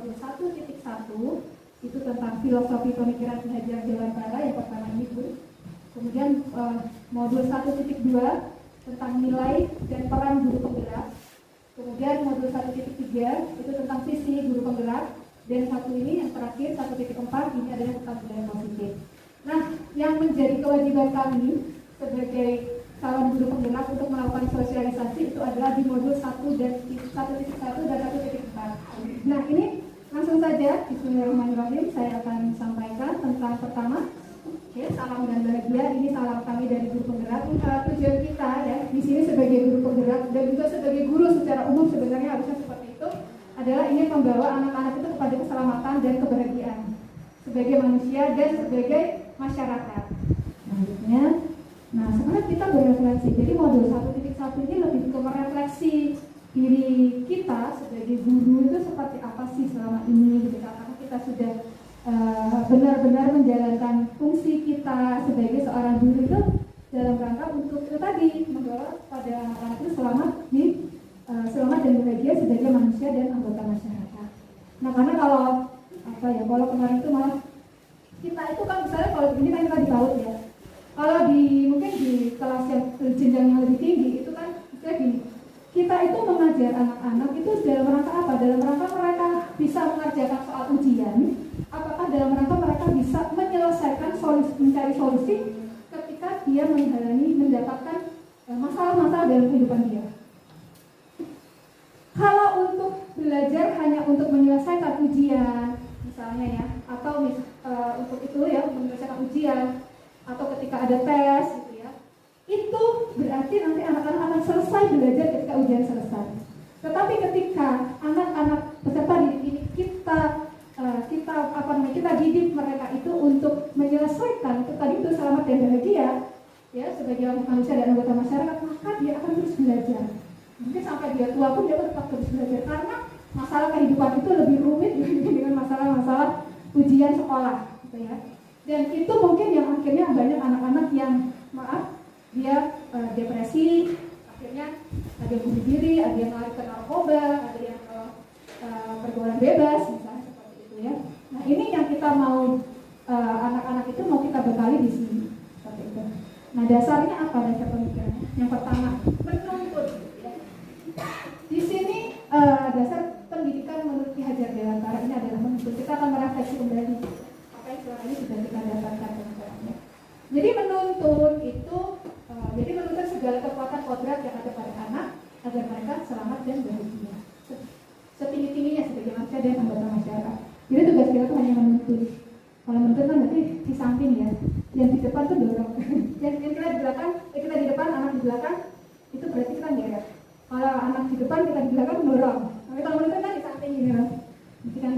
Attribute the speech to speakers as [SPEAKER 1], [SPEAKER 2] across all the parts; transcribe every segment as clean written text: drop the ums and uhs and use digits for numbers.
[SPEAKER 1] modul 1.1 itu tentang filosofi pemikiran Ki Hajar Dewantara yang pertama ini Bu. Kemudian modul 1.2 tentang nilai dan peran guru penggerak. Kemudian modul 1.3 itu tentang visi guru penggerak. Dan satu ini yang terakhir 1.4 ini adalah tentang budaya positif. Nah, yang menjadi kewajiban kami sebagai calon guru penggerak untuk melakukan sosialisasi itu adalah di modul 1 dan 1.1 dan 1.4. Nah, ini langsung saja Bismillahirrahmanirrahim saya akan sampaikan tentang pertama. Oke, salam dan bahagia. Ini salam kami dari guru penggerak. Tujuan kita ya di sini sebagai guru penggerak dan juga sebagai guru secara umum sebenarnya harusnya seperti itu adalah ingin membawa anak-anak itu kepada keselamatan dan kebahagiaan sebagai manusia dan sebagai masyarakat. Selanjutnya, nah sekarang kita berefleksi. Jadi modul 1.1 ini lebih ke merefleksi diri kita sebagai guru itu seperti apa sih selama ini. Gitu. Apakah kita sudah benar-benar menjalankan fungsi kita sebagai seorang guru itu dalam rangka untuk itu tadi membawa pada anak-anak itu selamat dan bahagia sebagai manusia dan anggota masyarakat. Nah karena kalau kalau kemarin itu malah kita itu kan misalnya kalau begini kan kita di PAUD ya. Kalau mungkin di kelas yang jenjang yang lebih tinggi itu kan misalnya gini, kita itu mengajar anak-anak itu dalam rangka apa? Dalam rangka mereka bisa mengerjakan soal ujian. Apakah dalam rangka mereka bisa menyelesaikan mencari solusi ketika dia mendapatkan masalah-masalah dalam kehidupan dia. Kalau untuk belajar hanya untuk menyelesaikan ujian, misalnya ya, atau untuk itu ya menyelesaikan ujian, atau ketika ada tes, gitu ya, itu berarti nanti anak-anak akan selesai belajar ketika ujian selesai. Tetapi ketika anak-anak peserta didik ini kita didik mereka itu untuk menyelesaikan itu selamat dan bahagia, ya sebagai manusia dan anggota masyarakat, maka dia akan terus belajar. Mungkin sampai dia tua pun dia tetap terus belajar karena masalah kehidupan itu lebih rumit dengan masalah-masalah ujian sekolah, gitu ya. Dan itu mungkin yang akhirnya banyak anak-anak yang dia depresi, akhirnya ada yang bunuh diri, ada yang lari ke narkoba, ada yang pergaulan bebas, misalnya seperti itu ya. Nah ini yang kita mau anak-anak itu mau kita bekali di sini, seperti itu. Nah dasarnya apa dasar pemikirannya? Yang pertama menuntut. Di sini dasar pendidikan menurut Ki Hajar Dewantara ini adalah menuntut. Kita akan merefleksi kembali apa yang selama ini sudah kita dapatkan pemikirannya. Jadi menuntut itu, jadi menuntut segala kekuatan kodrat yang ada pada anak agar mereka selamat dan bahagia. Setinggi-tingginya sebagai manusia dan anggota masyarakat. Jadi tugas kita itu hanya menuntut. Kalau menuntut kan berarti di samping ya, yang di depan itu dorong. Yang kita di belakang, kita di depan, anak di belakang, itu berarti kita ngeret. Kalau anak di depan, kita di belakang mendorong. Tapi kalau menuntut kan di samping gitu kan. Jadi kan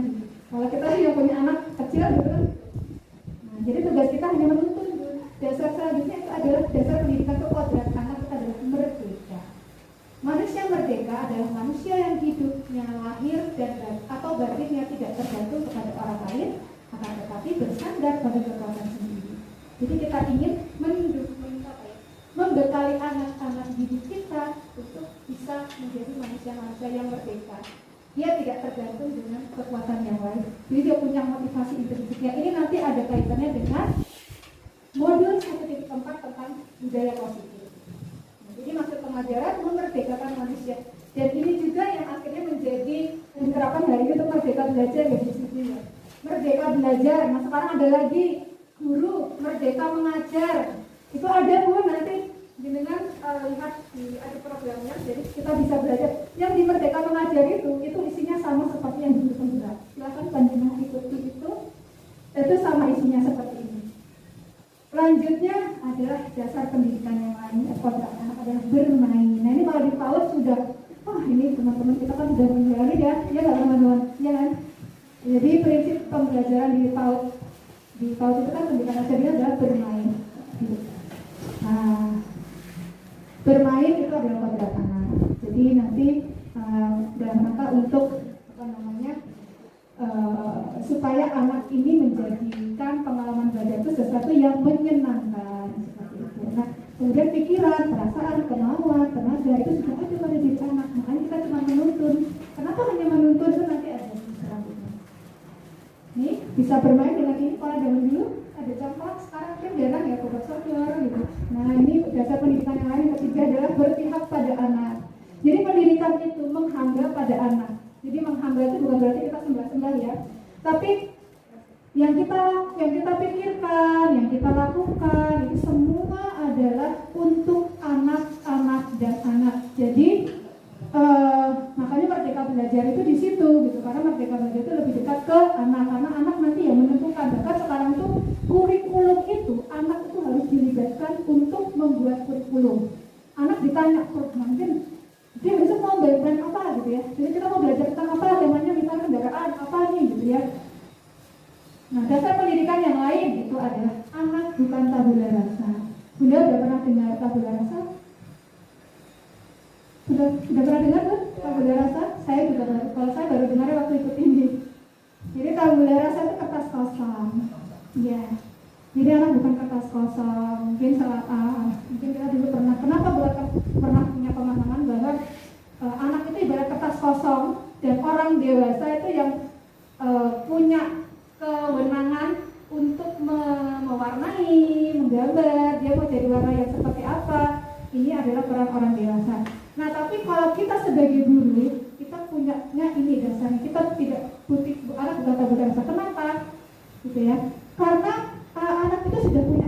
[SPEAKER 1] kalau kita yang punya anak kecil gitu kan. Nah, jadi tugas kita hanya menuntut. Dasar selanjutnya itu adalah dasar pendidikan kekodrat. Anak kita adalah merdeka. Manusia merdeka adalah manusia yang hidupnya lahir dan atau batinnya tidak tergantung kepada orang lain, akan tetapi bersandar pada kekuatan sendiri. Jadi kita ingin membekali anak-anak didik kita untuk bisa menjadi manusia-manusia yang merdeka. Dia tidak tergantung dengan kekuatan yang lain. Jadi dia punya motivasi intrinsiknya. Ini nanti ada kaitannya dengan modul 1.4 tentang budaya positif. Nah, jadi maksud pengajaran memerdekakan manusia. Dan ini juga yang akhirnya menjadi penerapan hari ini untuk merdeka belajar ya di sini. Merdeka belajar. Nah sekarang ada lagi guru merdeka mengajar. Itu ada Bu nanti dengan lihat di ada programnya. Jadi kita bisa belajar. Yang di merdeka mengajar itu isinya sama seperti yang di penggerak. Silakan panjenengan ikuti itu sama isinya seperti ini. Selanjutnya adalah dasar pendidikan yang lain. Kodrat anak adalah bermain. Nah ini kalau di PAUD sudah, ini teman-teman kita kan sudah menjalani ya nggak teman-teman, ya kan? Jadi prinsip pembelajaran di PAUD itu kan pendidikan dasarnya adalah bermain. Nah, bermain itu adalah kodrat anak. Jadi nanti dalam rangka untuk supaya anak ini menjadikan pengalaman belajar itu sesuatu yang menyenangkan seperti itu. Nah, kemudian pikiran, perasaan, kemauan, tenaga itu sudah ada pada diri anak. Makanya kita cuma menuntun. Kenapa hanya menuntun itu nanti ada selanjutnya. bisa bermain dengan ini. Kalau zaman dulu ada campak, sekarang kan jarang ya kotak sodor gitu. Nah ini dasar pendidikan yang lain ketiga adalah berpihak pada anak. Jadi pendidikan itu menghamba pada anak. Jadi menghamba itu bukan berarti kita sembah-sembah ya, tapi yang kita pikirkan, yang kita lakukan itu semua adalah untuk anak-anak dan anak. Jadi makanya Merdeka Belajar itu di situ gitu, karena Merdeka Belajar itu lebih dekat ke anak, karena anak nanti yang menentukan. Bahkan sekarang itu kurikulum itu anak itu harus dilibatkan untuk membuat kurikulum. Anak ditanya, mungkin dia besok mau belajar apa gitu ya. Jadi kita mau belajar tentang apa, temanya misalnya kendaraan apa nih gitu ya. Nah, dasar pendidikan yang lain itu adalah anak bukan tabula rasa. Bunda udah pernah dengar tabula rasa? Sudah pernah dengar tuh tabula rasa? Saya juga baru, kalau saya baru dengar waktu ikut ini. Jadi tabula rasa itu kertas kosong. Ya. Jadi anak bukan kertas kosong. Mungkin mungkin kita dulu pernah punya pemahaman bahwa anak itu ibarat kertas kosong dan orang dewasa itu yang punya kewenangan untuk mewarnai, menggambar, dia mau jadi warna yang seperti apa. Ini adalah peran orang dewasa. Nah, tapi kalau kita sebagai guru, kita punyanya ini dasarnya. Kita tidak anak bukan tabula rasa. Kenapa? Gitu ya. Karena anak itu sudah punya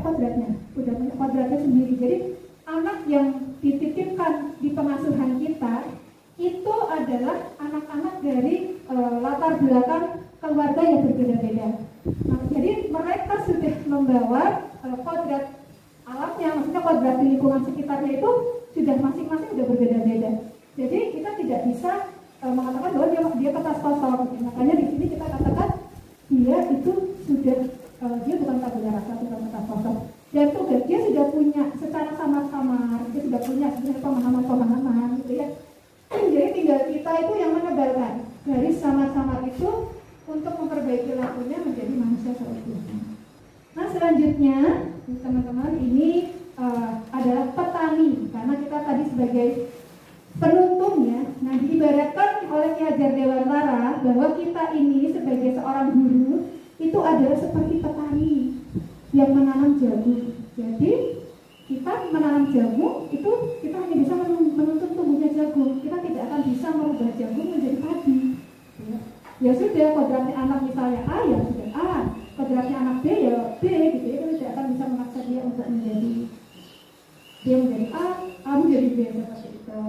[SPEAKER 1] kodratnya sendiri. Jadi anak yang dititipkan di pengasuhan kita itu adalah anak-anak dari latar belakang keluarga yang berbeda-beda. Nah, jadi mereka sudah membawa kodrat alamnya, maksudnya kodrat di lingkungan sekitarnya itu sudah masing-masing sudah berbeda-beda. Jadi kita tidak bisa mengatakan bahwa dia kertas kosong. Makanya di sini kita katakan dia itu sudah dia bukan tabula rasa, bukan kertas kosong. Dan tugas dia sudah punya secara samar-samar, dia sudah punya sebenarnya pemahaman-pemahaman gitu ya. Jadi tinggal kita itu yang menebalkan garis samar-samar itu untuk memperbaiki lakunya menjadi manusia seutuhnya. Nah, selanjutnya teman-teman ini adalah petani, karena kita tadi sebagai penuntun ya. Nah, diibaratkan oleh Ki Hajar Dewantara bahwa kita ini sebagai seorang guru itu adalah seperti petani yang menanam jagung. Jadi kita menanam jagung itu kita hanya bisa menuntun tumbuhnya jagung. Kita tidak akan bisa merubah jagung menjadi padi. Ya sudah, kodratnya anak misalnya A ya sudah A, kodratnya anak B ya B gitu ya. Kita tidak akan bisa memaksa dia untuk menjadi A menjadi B seperti itu.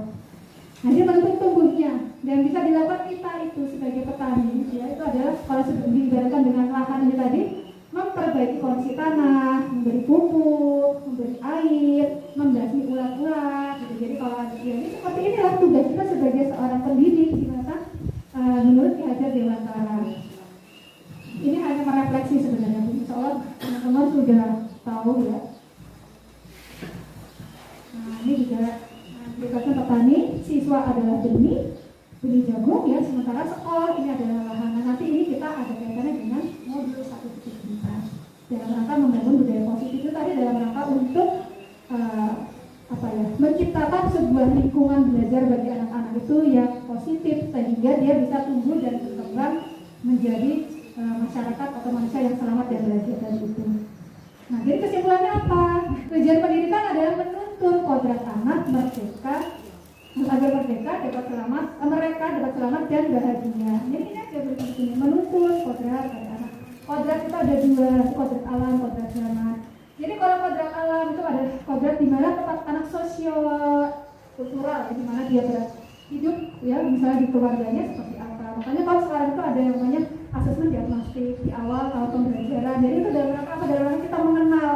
[SPEAKER 1] Nah, dia menuntun tumbuhnya dan bisa dilakukan kita itu sebagai petani ya. Itu adalah kalau diibaratkan dengan lahan ini tadi, memperbaiki kondisi tanah, memberi pupuk, memberi air, membasmi ulat-ulat gitu. Jadi kalau ada ini seperti inilah tugas kita sebagai seorang pendidik di masa menurut Ki Hajar Dewantara. Ini hanya merefleksi sebenarnya, insya Allah teman-teman sudah tahu ya. Nah, ini juga tugasnya petani, siswa adalah benih jagung ya, sementara sekolah ini adalah lahan. Nah, nanti ini kita ada kaitannya dengan modul 1.4 dalam rangka membangun budaya positif itu tadi, dalam rangka untuk menciptakan sebuah lingkungan belajar bagi anak-anak itu yang positif sehingga dia bisa tumbuh dan berkembang menjadi masyarakat atau manusia yang selamat dan belajar dari itu. Nah, jadi kesimpulannya apa? Tujuan pendidikan adalah menuntun kodrat anak merdeka agar mereka dapat selamat dan bahagia. Jadi ini aja berikutnya menuntun kodrat pada anak. Kodrat itu ada dua, kodrat alam, kodrat zaman. Jadi kalau kodrat alam itu ada kodrat di mana tempat anak sosio-kultural, di mana dia hidup ya, misalnya di keluarganya seperti apa. Makanya kalau sekarang itu ada yang namanya asesmen diagnostik di awal tahun pembelajaran. Jadi itu dalam rangka kita mengenal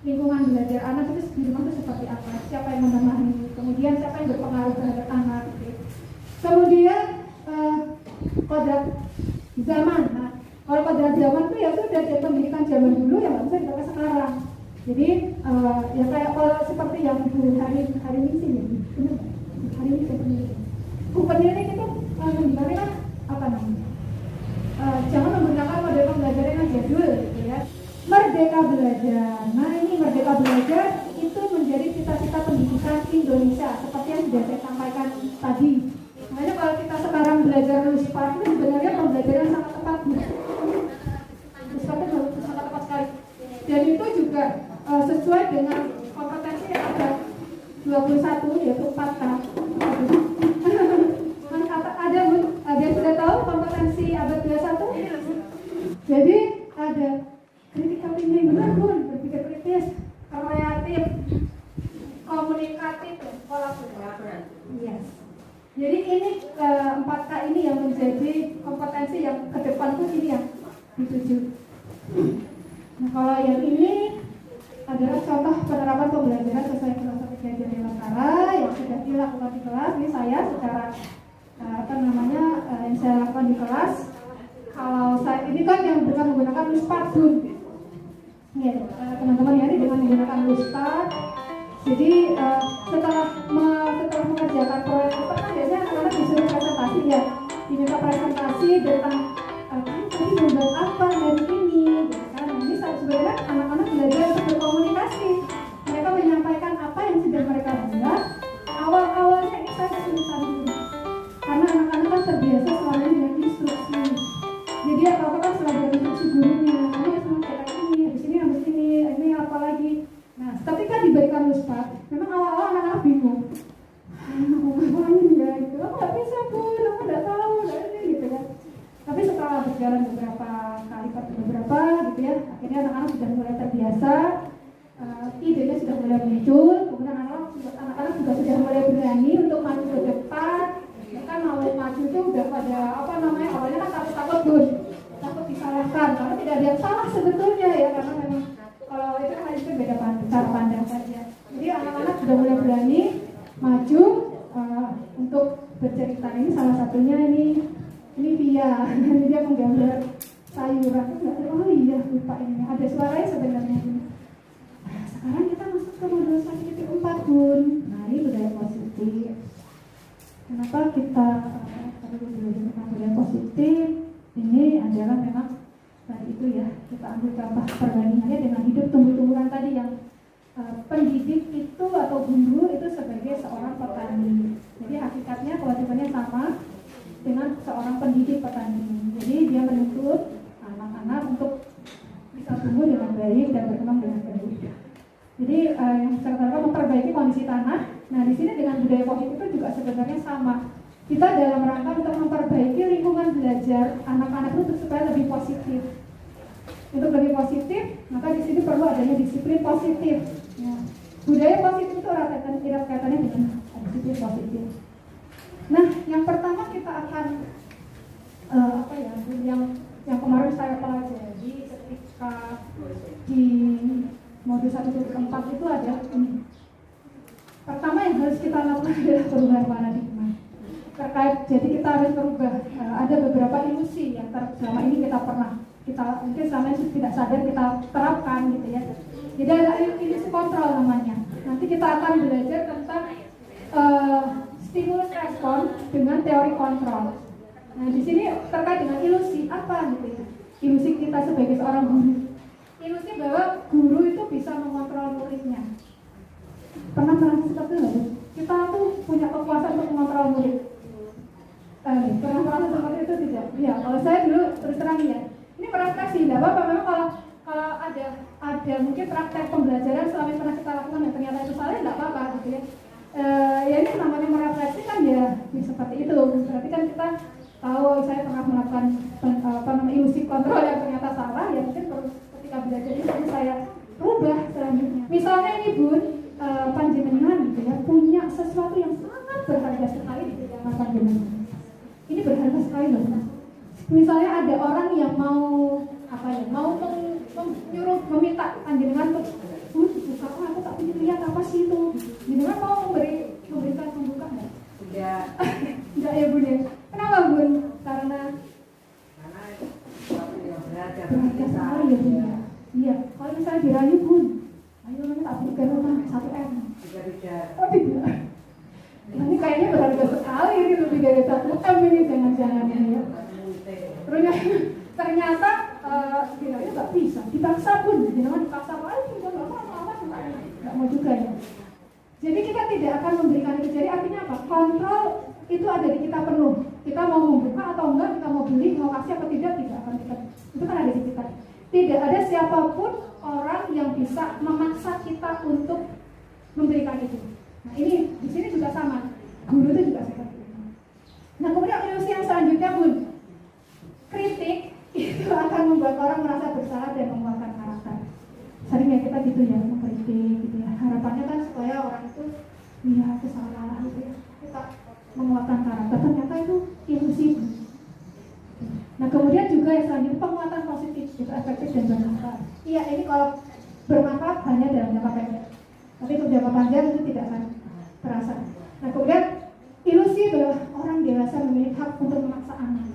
[SPEAKER 1] lingkungan belajar anak itu di rumah itu seperti apa, siapa yang menemani, kemudian siapa yang berpengaruh terhadap anak gitu. Kemudian kodrat zaman. Nah, kalau kodrat zaman itu ya sudah dari pendidikan zaman dulu yang nggak bisa dipakai sekarang. Jadi ya kayak kalau seperti yang hari ini sih, hari ini pendidikan itu menggunakan apa namanya? Jangan menggunakan model pembelajaran yang jadul gitu ya. Merdeka Belajar. Nah, ini Merdeka Belajar itu menjadi cita-cita pendidikan Indonesia seperti yang sudah saya sampaikan tadi. Makanya kalau kita sekarang belajar Lucy Park itu sebenarnya pembelajaran sangat tepat. dituju. Nah, kalau yang ini adalah contoh penerapan pembelajaran sesuai filosofi Ki Dewantara yang sudah dilakukan di kelas. Ini saya secara yang saya lakukan di kelas. Kalau saya ini kan yang dengan menggunakan Luspardun, ya, teman-teman ya, ini dengan menggunakan Luspard. Jadi setelah mengerjakan proyek itu kan biasanya anak-anak disuruh presentasi ya, diminta presentasi tentang tadi membuat apa hari ini, gitu kan. Ini sebenarnya anak-anak belajar untuk berkomunikasi. Mereka menyampaikan apa yang sudah mereka buat. Awal-awalnya ini saya kesulitan dulu, karena anak-anak kan terbiasa selama ini dengan instruksi. Jadi apa-apa kan selalu ada instruksi gurunya. Kamu harus mengerjakan ini, habis ini apa lagi. Nah, ketika diberikan Luspard, memang awal-awal anak-anak bingung. Aku ngapain ya gitu, aku nggak bisa pun, aku nggak tahu, gitu kan. Tapi setelah berjalan beberapa kali gitu ya, akhirnya anak-anak sudah mulai terbiasa, idenya sudah mulai muncul, kemudian anak-anak juga sudah mulai berani untuk maju ke depan. Kan mau maju itu udah pada awalnya kan takut disalahkan, karena tidak ada yang salah sebetulnya ya, karena memang kalau itu kan beda cara pandang saja. Jadi anak-anak sudah mulai berani maju untuk bercerita. Ini salah satunya ini Via, dia menggambar sayuran. Oh iya, lupa ini. Ada suaranya sebenarnya ini. Nah, sekarang kita masuk ke modul 1.4 Bun. Nah, ini budaya positif. Kenapa kita tentang budaya positif? Ini adalah memang tadi itu ya, kita ambil contoh perbandingannya dengan hidup tumbuh-tumbuhan tadi yang pendidik itu atau guru itu sebagai seorang petani. Jadi hakikatnya kewajibannya sama dengan seorang pendidik petani. Jadi dia menuntut anak-anak untuk bisa tumbuh dengan baik dan berkembang dengan baik. Jadi yang sekarang memperbaiki kondisi tanah. Nah, di sini dengan budaya positif itu juga sebenarnya sama. Kita dalam rangka untuk memperbaiki lingkungan belajar anak-anak itu supaya lebih positif. Untuk lebih positif, maka di sini perlu adanya disiplin positif. Ya. Budaya positif itu erat kaitannya dengan disiplin positif. Nah, yang pertama kita akan yang kemarin saya pelajari ketika di modul 1.4 itu ada ini. Pertama yang harus kita lakukan adalah perubahan paradigma. Jadi kita harus berubah. Ada beberapa ilusi yang selama ini kita mungkin selama ini tidak sadar kita terapkan gitu ya. Jadi ada ilusi kontrol namanya. Nanti kita akan belajar tentang stimulus respon dengan teori kontrol. Nah, di sini terkait dengan ilusi apa gitu ya? Ilusi kita sebagai seorang guru. Ilusi bahwa guru itu bisa mengontrol muridnya. Pernah merasa seperti itu? Kita tuh punya kekuasaan untuk mengontrol murid. Pernah merasa seperti itu tidak? Ya, kalau saya dulu terus terang ya. Ini merefleksi, tidak apa-apa. Memang kalau ada mungkin praktek pembelajaran selama ini pernah kita lakukan yang ternyata itu salah, tidak apa-apa gitu ya. Ya ini namanya merefleksi kan ya seperti itu. Berarti kan kita tahu saya pernah melakukan ilusi kontrol yang ternyata salah, ya mungkin ketika belajar ini saya rubah selanjutnya. Misalnya ini Bun, panjenengan gitu ya punya sesuatu yang sangat berharga sekali di zaman panjenengan. Ini berharga sekali loh. Misalnya ada orang yang mau meminta panjenengan untuk buka, aku tak punya lihat apa sih itu. Jenengan mau memberikan pembuka nggak? Enggak ya Bun ya. Kenapa Bun? Karena berharga sekali ya Bun ya. Iya, kalau misalnya dirayu Bun, ayo tak berikan rumah 1M. Oh tidak. Ini kayaknya berharga sekali, ini lebih dari 1M ini, jangan-jangan ini ya. Ternyata dirayu nggak bisa, dipaksa Bun, jangan dipaksa aja, nggak mau juga ya. Jadi kita tidak akan memberikan itu. Jadi artinya apa? Kontrol itu ada di kita penuh. Kita mau membuka atau enggak, kita mau beli, mau kasih apa tidak akan kita. Itu kan ada di kita. Tidak ada siapapun orang yang bisa memaksa kita untuk memberikan itu. Nah ini di sini juga sama. Guru itu juga seperti itu. Nah kemudian ilusi yang selanjutnya Bun, kritik itu akan membuat orang merasa bersalah dan menguatkan karakter. Sering ya kita gitu ya, mengkritik gitu ya. Harapannya kan supaya orang itu iya aku salah gitu ya. Kita menguatkan karakter, ternyata itu ilusi. Nah kemudian juga yang selanjutnya penguatan positif itu efektif dan bermanfaat. Iya, ini kalau bermanfaat hanya dalam jangka pendek, tapi untuk jangka panjang itu tidak akan terasa. Nah, kemudian ilusi bahwa orang dewasa memiliki hak untuk memaksa anak.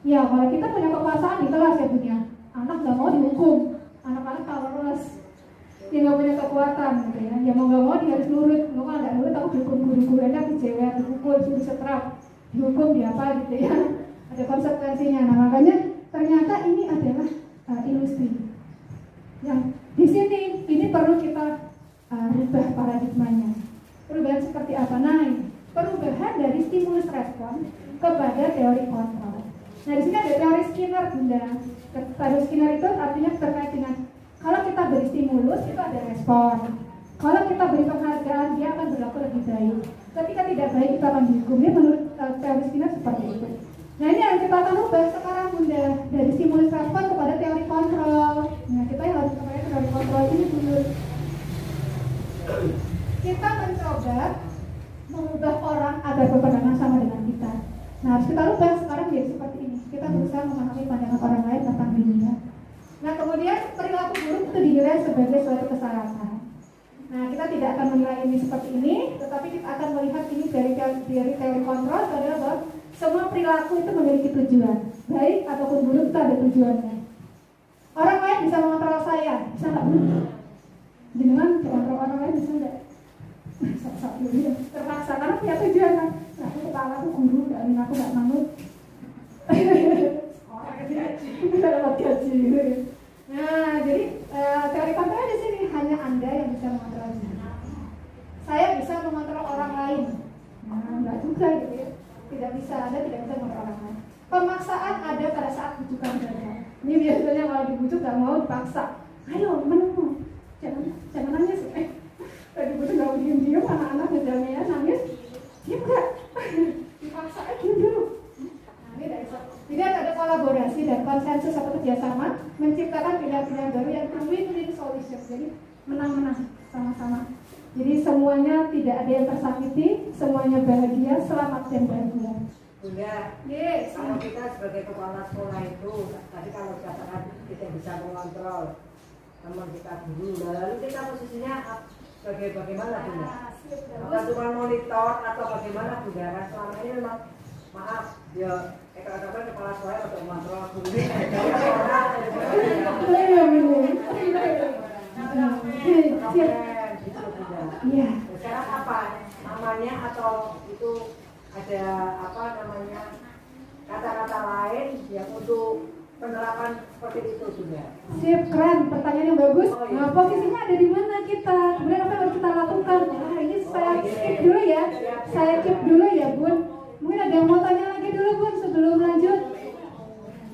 [SPEAKER 1] Ya, kalau kita punya kekuasaan di kelas ya punya, anak nggak mau dihukum, anak-anak powerless, dia nggak punya kekuatan gitu ya. Ya mau nggak mau dia harus nurut, mau nggak nurut aku dihukum guru-gurunya, dicewek, dipukul, suruh setrap, dihukum di apa gitu ya. Ada konsekuensinya. Nah, makanya ternyata ini adalah ilusi. Yang di sini ini perlu kita rubah paradigmanya. Perubahan seperti apa? Nah, perubahan dari stimulus respon kepada teori kontrol. Nah, di sini ada teori Skinner, Bunda. Teori Skinner itu artinya terkait dengan kalau kita beri stimulus itu ada respon. Kalau kita beri penghargaan dia akan berlaku lebih baik. Ketika tidak baik kita akan dihukum. Ini menurut teori Skinner seperti itu. Nah, ini yang kita akan ubah sekarang, Bunda, dari stimulus respon kepada teori kontrol. Nah, kita harus pakai teori kontrol ini dulu. Kita mencoba mengubah orang agar berpandangan sama dengan kita. Nah, harus kita ubah sekarang jadi seperti ini. Kita berusaha memahami pandangan orang lain tentang dunia. Nah, kemudian perilaku buruk itu dinilai sebagai suatu kesalahan. Nah, kita tidak akan menilai ini seperti ini, tetapi kita akan melihat ini dari teori kontrol adalah bahwa semua perilaku itu memiliki tujuan, baik ataupun buruk itu ada tujuannya. Orang lain bisa mengontrol saya, bisa nggak? Dengan mengontrol orang lain bisa nggak? Terpaksa karena punya tujuan kan. Nah, aku kepala aku guru, aku nggak manut. Kita dapat gaji. Nah, jadi teori kontrol di sini hanya Anda yang bisa mengontrol. Saya bisa mengontrol orang lain. Nah, enggak juga gitu ya. Tidak bisa, Anda tidak bisa mengontrol orang lain. Pemaksaan ada pada saat bujukan gagal. Ini biasanya kalau dibujuk nggak mau dipaksa. Ayo, menemu. Jangan nangis. Tadi bujuk nggak mau diem-diem, anak-anak ngejamnya nangis. Diam nggak? Dipaksa, diam dulu. Nah, ini dari jadi ada kolaborasi dan konsensus atau kerjasama menciptakan pilihan-pilihan baru yang win-win solution. Jadi menang-menang sama-sama. Jadi semuanya tidak ada yang tersakiti, semuanya bahagia, selamat dan bahagia.
[SPEAKER 2] Bunda,
[SPEAKER 1] yes.
[SPEAKER 2] Kalau kita sebagai kepala sekolah itu, tadi kalau katakan kita bisa mengontrol teman kita dulu, lalu kita posisinya sebagai bagaimana Bunda? Apa cuma monitor atau bagaimana Bunda? Kan selama ini memang maaf, ya katakan kepala sekolah untuk mengontrol guru.
[SPEAKER 1] Iya.
[SPEAKER 2] Sekarang apa namanya atau itu ada apa namanya kata-kata lain yang untuk penerapan seperti itu juga?
[SPEAKER 1] Sip, keren, pertanyaan yang bagus.
[SPEAKER 2] Oh, iya.
[SPEAKER 1] Nah, posisinya ada di mana kita? Kemudian apa yang harus kita lakukan? Nah, ini saya skip dulu ya. Saya skip dulu ya, Bun. Mungkin ada yang mau tanya lagi dulu, Bun, sebelum lanjut.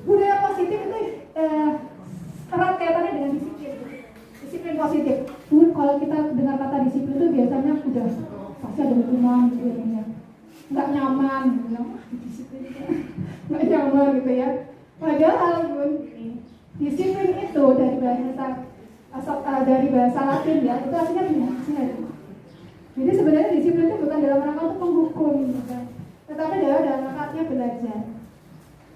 [SPEAKER 1] Budaya positif itu erat kaitannya dengan disiplin. Disiplin positif. Bun, kalau kita dengar kata disiplin itu biasanya udah pasti ada hukuman gitu ya. Nggak nyaman gitu ya. Disiplin nggak nyaman gitu ya. Padahal Bun, disiplin itu dari bahasa Latin ya, itu artinya belajar. Jadi sebenarnya disiplin itu bukan dalam rangka untuk menghukum, bukan. Tetapi dalam rangka belajar.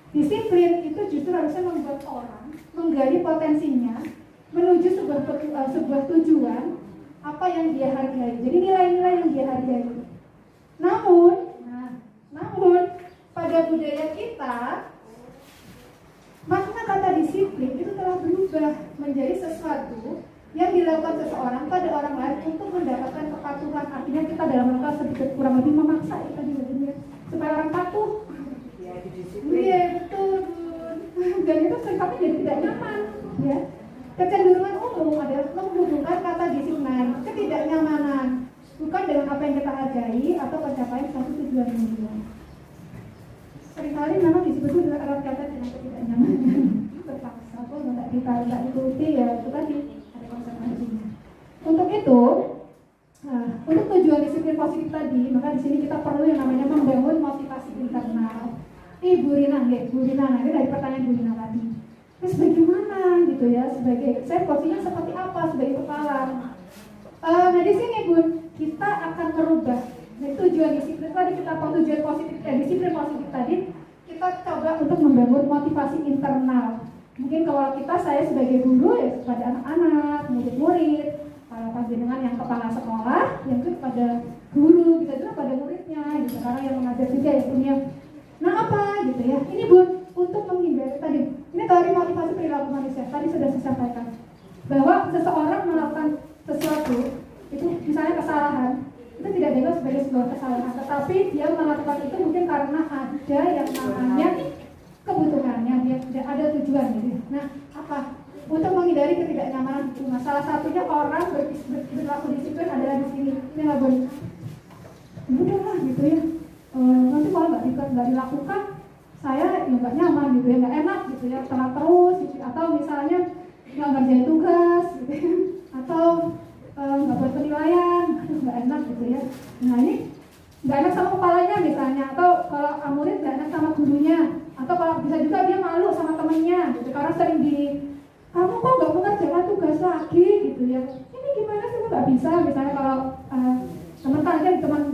[SPEAKER 1] Disiplin itu justru harusnya membuat orang menggali potensinya menuju sebuah tujuan apa yang dia hargai. Jadi nilai-nilai yang dia hargai. Namun pada budaya kita makna kata disiplin itu telah berubah menjadi sesuatu yang dilakukan seseorang pada orang lain untuk mendapatkan kepatuhan. Artinya kita dalam rangka sedikit kurang lebih memaksa ya tadi supaya orang patuh. Iya betul. Dan itu seringkali jadi tidak nyaman. Ya. Kecenderungan umum adalah menghubungkan kata disiplin ketidaknyamanan, bukan dengan apa yang kita hargai atau pencapaian satu tujuan mulia. Seringkali memang disiplin itu erat kaitan dengan ketidaknyamanan. Terpaksa pun tidak diikuti ya itu tadi ada konsekuensinya. Untuk itu, untuk tujuan disiplin positif tadi, maka di sini kita perlu yang namanya membangun motivasi internal. Bu Rina, ini dari pertanyaan Bu Rina tadi. Terus bagaimana gitu ya, saya posisinya seperti apa sebagai kepala? Nah di sini Bun, kita akan merubah dari tujuan disiplin tadi disiplin positif tadi, kita coba untuk membangun motivasi internal. Mungkin kalau saya sebagai guru ya kepada anak-anak, murid-murid, kalau panjenengan yang kepala sekolah, yang itu kepada guru, bisa juga pada muridnya, gitu. Karena yang mengajar juga ya punya. Nah apa gitu ya? Ini untuk menghindari tadi. Ini teori motivasi perilaku manusia. Tadi sudah saya sampaikan bahwa seseorang melakukan sesuatu itu misalnya kesalahan, itu tidak dianggap sebagai sebuah kesalahan, tetapi dia melakukan itu mungkin karena ada yang namanya kebutuhannya, dia tidak ada tujuan gitu. Nah, apa? Untuk menghindari ketidaknyamanan di rumah. Salah satunya orang berlaku disiplin adalah di sini. Ini nggak boleh. Udahlah gitu ya. Nanti kalau nggak dilakukan, saya ya nggak nyaman gitu ya, nggak enak gitu ya, telat terus gitu. Atau misalnya nggak ngerjain tugas gitu ya. Atau nggak buat penilaian, nggak enak gitu ya. Nah ini nggak enak sama kepalanya misalnya, atau kalau murid nggak enak sama gurunya, atau kalau bisa juga dia malu sama temennya gitu, karena sering kamu kok nggak mengerjakan tugas lagi gitu ya, ini gimana sih nggak bisa, misalnya kalau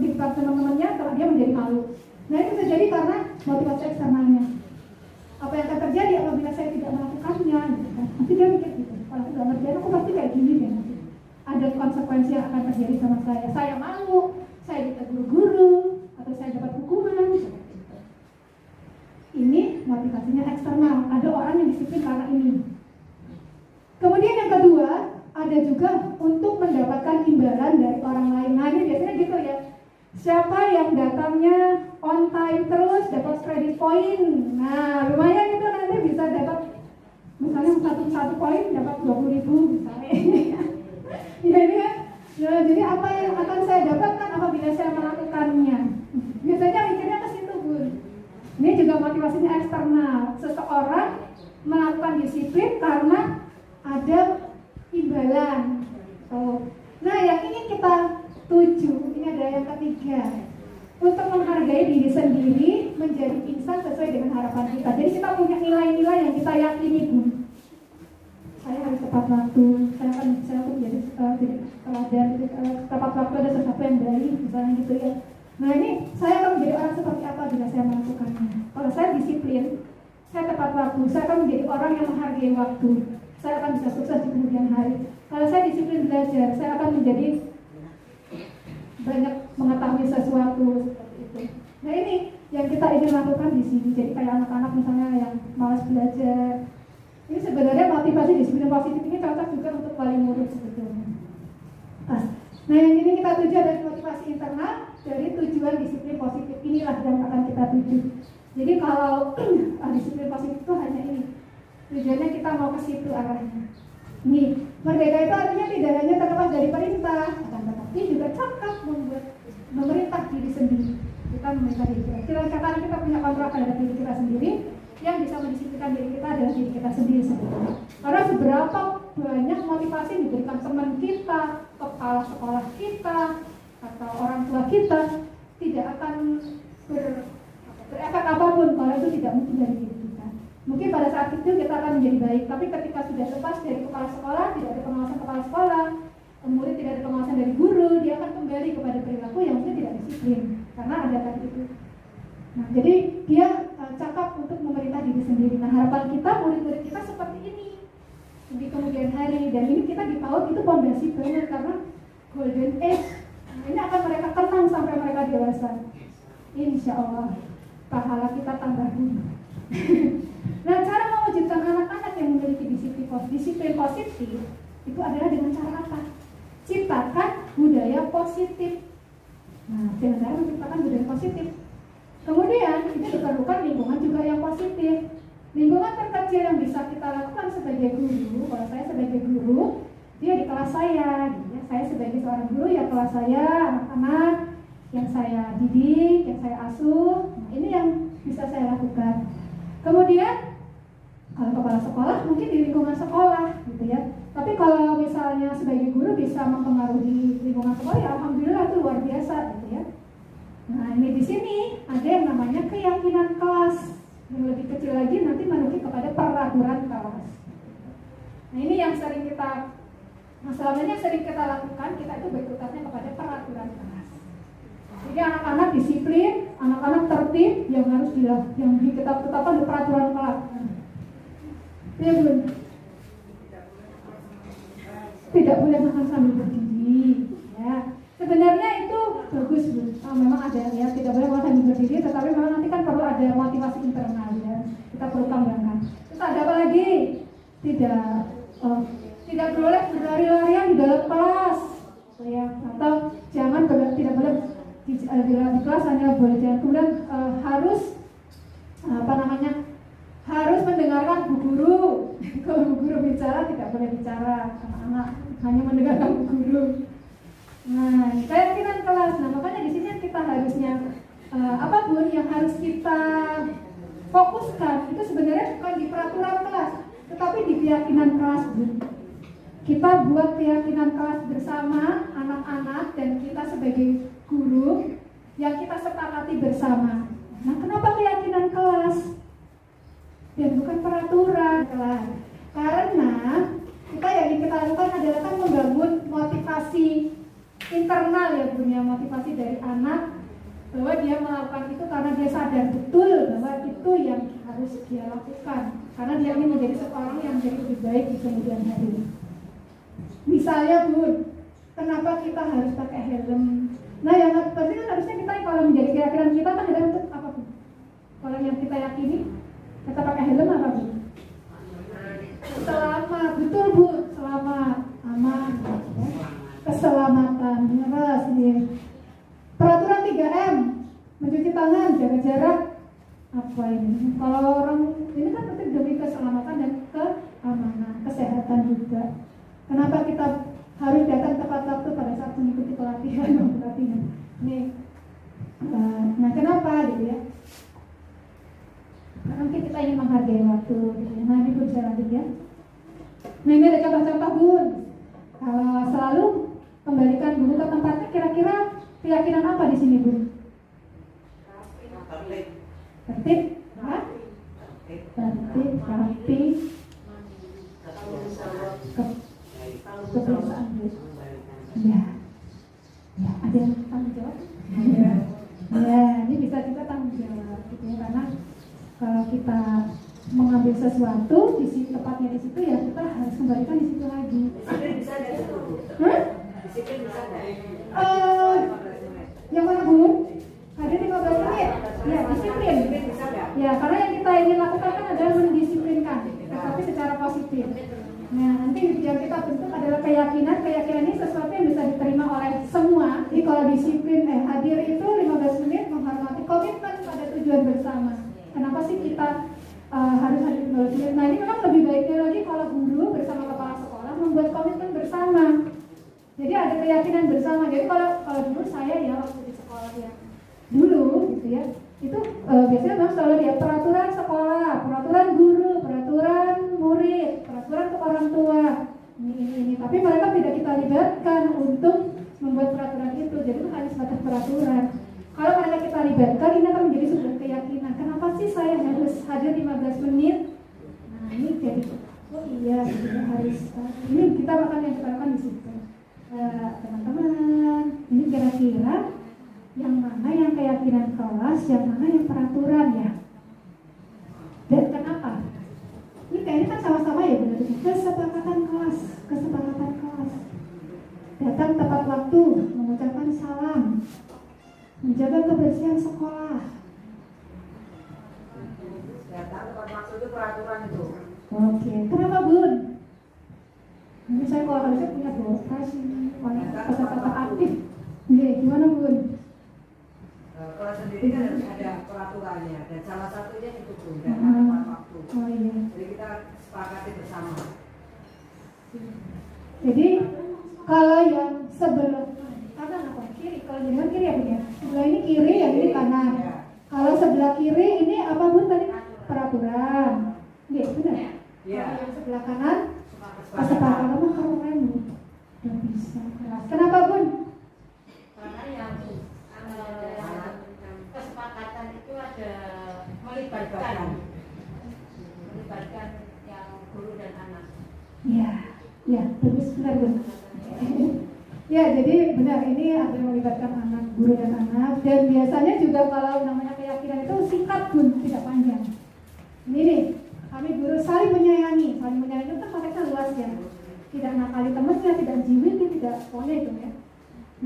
[SPEAKER 1] di depan teman-temannya, kalau dia menjadi malu. Nah itu terjadi karena motivasi eksternalnya. Apa yang akan terjadi apabila saya tidak melakukannya gitu kan? Nanti dia mikir gitu, kalau aku nggak ngerjain aku pasti kayak gini deh nanti. Ada konsekuensi yang akan terjadi sama saya malu, saya ditegur guru, atau saya dapat hukuman. Ini motivasinya eksternal. Ada orang yang disiplin karena ini. Kemudian yang kedua, ada juga untuk mendapatkan imbalan dari orang lain. Nah ini biasanya gitu ya. Siapa yang datangnya on time terus dapat credit point. Nah lumayan itu nanti bisa dapat, misalnya satu poin dapat 20.000 misalnya. Ya ini kan. Nah, jadi apa yang akan saya dapatkan apabila saya melakukannya? Biasanya mikirnya ke situ, Bun. Ini juga motivasinya eksternal. Seseorang melakukan disiplin karena ada imbalan. Nah, yang ingin kita tuju, ini ada yang ketiga. Untuk menghargai diri sendiri, menjadi insan sesuai dengan harapan kita. Jadi kita punya nilai-nilai yang kita yakini, Bun. Saya harus tepat waktu, saya akan menjadi teladan, tepat waktu ada sesuatu yang baik, misalnya gitu ya. Nah ini saya akan menjadi orang seperti apa bila saya melakukannya. Kalau saya disiplin, saya tepat waktu, saya akan menjadi orang yang menghargai waktu. Saya akan bisa sukses di kemudian hari. Kalau saya disiplin belajar, saya akan menjadi banyak mengetahui sesuatu seperti itu. Nah ini yang kita ingin lakukan di sini. Jadi kayak anak-anak misalnya yang malas belajar. Ini sebenarnya motivasi disiplin positif ini cocok juga untuk wali murid sebetulnya. Nah yang ini kita tuju adalah motivasi internal dari tujuan disiplin positif. Inilah yang akan kita tuju. Jadi kalau disiplin positif itu hanya ini. Tujuannya kita mau ke situ arahnya. Nih, merdeka itu artinya tidak hanya terlepas dari perintah, tetapi juga cakap membuat memerintah diri sendiri. Kita memerintah diri kita. Karena kita punya kontrol terhadap diri kita sendiri, yang bisa mendisiplinkan diri kita adalah diri kita sendiri sebetulnya. Karena seberapa banyak motivasi yang diberikan teman kita, kepala sekolah kita, atau orang tua kita, tidak akan berefek apapun kalau itu tidak mungkin dari diri kita. Mungkin pada saat itu kita akan menjadi baik, tapi ketika sudah lepas dari kepala sekolah, tidak ada pengawasan kepala sekolah, murid tidak ada pengawasan dari guru, dia akan kembali kepada perilaku yang mungkin tidak disiplin, karena ada tadi itu. Nah, jadi dia cakap untuk memerintah diri sendiri. Nah, harapan kita, murid-murid kita seperti ini di kemudian hari, dan ini kita di PAUD itu fondasi banget karena golden age. Nah, ini akan mereka tenang sampai mereka dewasa. Insya Allah pahala kita tambah dulu. Nah, cara mewujudkan anak-anak yang memiliki disiplin positif itu adalah dengan cara apa? Ciptakan budaya positif. Nah, dengan cara menciptakan budaya positif. Kemudian itu diperlukan lingkungan juga yang positif. Lingkungan terkecil yang bisa kita lakukan sebagai guru. Kalau saya sebagai guru, dia di kelas saya. Ya, saya sebagai seorang guru ya kelas saya, anak-anak yang saya didik, yang saya asuh. Nah, ini yang bisa saya lakukan. Kemudian kalau kepala sekolah mungkin di lingkungan sekolah gitu ya. Tapi kalau misalnya sebagai guru bisa mempengaruhi lingkungan sekolah, ya alhamdulillah itu luar biasa gitu ya. Nah ini di sini ada yang namanya keyakinan kelas. Yang lebih kecil lagi nanti menuju kepada peraturan kelas. Nah ini yang sering kita, masalahnya sering kita lakukan, kita itu berkutatnya kepada peraturan kelas. Jadi anak-anak disiplin, anak-anak tertib, yang harus yang kita tetapkan di peraturan kelas. Ya Bun, tidak boleh makan sambil berdiri. Ya, sebenarnya itu bagus Bun. Memang ada ya tidak boleh makan sambil berdiri, tetapi memang nanti kan perlu ada motivasi internal ya. Kita perlu kembangkan. Terus ada apa lagi? Tidak boleh berlari-larian di dalam kelas, ya. Atau tidak boleh di kelas hanya boleh jalan. Kemudian harus harus mendengarkan bu guru. Kalau bu guru bicara tidak boleh bicara, anak-anak hanya mendengarkan bu guru. Nah, keyakinan kelas. Nah, makanya di sini kita harusnya apapun yang harus kita fokuskan itu sebenarnya bukan di peraturan kelas, tetapi di keyakinan kelas. Kita buat keyakinan kelas bersama anak-anak dan kita sebagai guru yang kita sepakati bersama. Nah, kenapa keyakinan kelas dan bukan peraturan kelas? Karena yang kita lakukan adalah kan membangun motivasi internal ya punya motivasi dari anak bahwa dia melakukan itu karena dia sadar betul bahwa itu yang harus dia lakukan karena dia ingin menjadi seorang yang jadi lebih baik di kemudian hari. Misalnya Bun, kenapa kita harus pakai helm? Nah yang pasti kan harusnya kita kalau menjadi keyakinan kita kan helm itu apa Bun? Kalau yang kita yakini kita pakai helm apa Bun? Selamat, betul Bu, selamat, aman, ya. Keselamatan, benar ya. Peraturan 3M, mencuci tangan, jaga jarak, apa ini? Kalau orang ini kan penting demi keselamatan dan keamanan, kesehatan juga. Kenapa kita harus datang tepat waktu pada saat mengikuti pelatihan? Nih, nah kenapa gitu ya? Karena mungkin kita ingin menghargai waktu gitu ya. Nah ini Bun saya lanjut ya. Nah ini ada contoh-contoh Bun. Kalau selalu kembalikan guru ke tempatnya, kira-kira keyakinan apa di sini Bun? Tertib, rapi, kebiasaan Bun. Ya, ada yang tanggung jawab? Ya, ini bisa juga tanggung jawab gitu ya, karena kalau kita mengambil sesuatu di situ, tepatnya di situ ya kita harus kembalikan di situ lagi.
[SPEAKER 2] Bisa nggak itu? Disiplin bisa nggak?
[SPEAKER 1] Yang mana Bun? Ada 15 menit. Ya disiplin. Ya karena yang kita ingin lakukan kan adalah mendisiplinkan, tetapi secara positif. Nah nanti yang kita bentuk adalah keyakinan ini sesuatu yang bisa diterima oleh semua. Jadi kalau disiplin hadir itu 15 menit menghormati komitmen pada tujuan bersama. Kenapa sih kita harus hadir 15 menit? Nah ini memang lebih baiknya lagi kalau guru bersama kepala sekolah membuat komitmen bersama. Jadi ada keyakinan bersama. Jadi kalau dulu saya ya waktu di sekolah ya dulu gitu ya itu biasanya memang selalu lihat peraturan sekolah, peraturan guru, peraturan murid, peraturan ke orang tua ini. Tapi mereka tidak kita libatkan untuk membuat peraturan itu. Jadi itu hanya sebatas peraturan. Kalau mereka kita libatkan, ini akan menjadi sebuah keyakinan. Kenapa sih saya harus hadir 15 menit? Nah ini jadi, oh iya, harus. Ini kita akan yang kita lakukan di situ. Teman-teman, ini kira-kira yang mana yang keyakinan kelas, yang mana yang peraturan ya? Dan kenapa? Ini kayaknya kan sama-sama ya benar. Kesepakatan kelas. Datang tepat waktu, mengucapkan salam. Menjaga kebersihan sekolah.
[SPEAKER 2] Datang tepat waktu itu peraturan itu.
[SPEAKER 1] Oke, kenapa Bun? Ini saya kalau harusnya punya operasi, peserta aktif. Iya, gimana Bun?
[SPEAKER 2] Kalau sendiri kan harus ada peraturannya dan salah satunya itu Bun, datang tepat waktu.
[SPEAKER 1] Oh iya.
[SPEAKER 2] Jadi kita sepakati bersama.
[SPEAKER 1] Jadi kalau yang sebelum kanan apa kiri? Kalau jangan kiri ya Bun ya. Sebelah ini kiri, yang ini kanan.
[SPEAKER 2] Ya.
[SPEAKER 1] Kalau sebelah kiri ini apa Bun tadi? Peraturan. Iya benar.
[SPEAKER 2] Ya.
[SPEAKER 1] Kalau yang sebelah kanan kesepakatan. Kamu keren Bu. Udah bisa. Kenapa Bun?
[SPEAKER 3] Karena yang kesepakatan itu ada melibatkan yang guru dan anak.
[SPEAKER 1] Ya, bagus benar Bun. Ya, jadi benar ini ada melibatkan anak, guru dan anak. Dan biasanya juga kalau namanya keyakinan itu singkat Bun, tidak panjang. Ini nih, Kami guru saling menyayangi itu kan konteksnya luas ya. Tidak nakali temannya, tidak jiwiti, tidak pokoknya itu ya.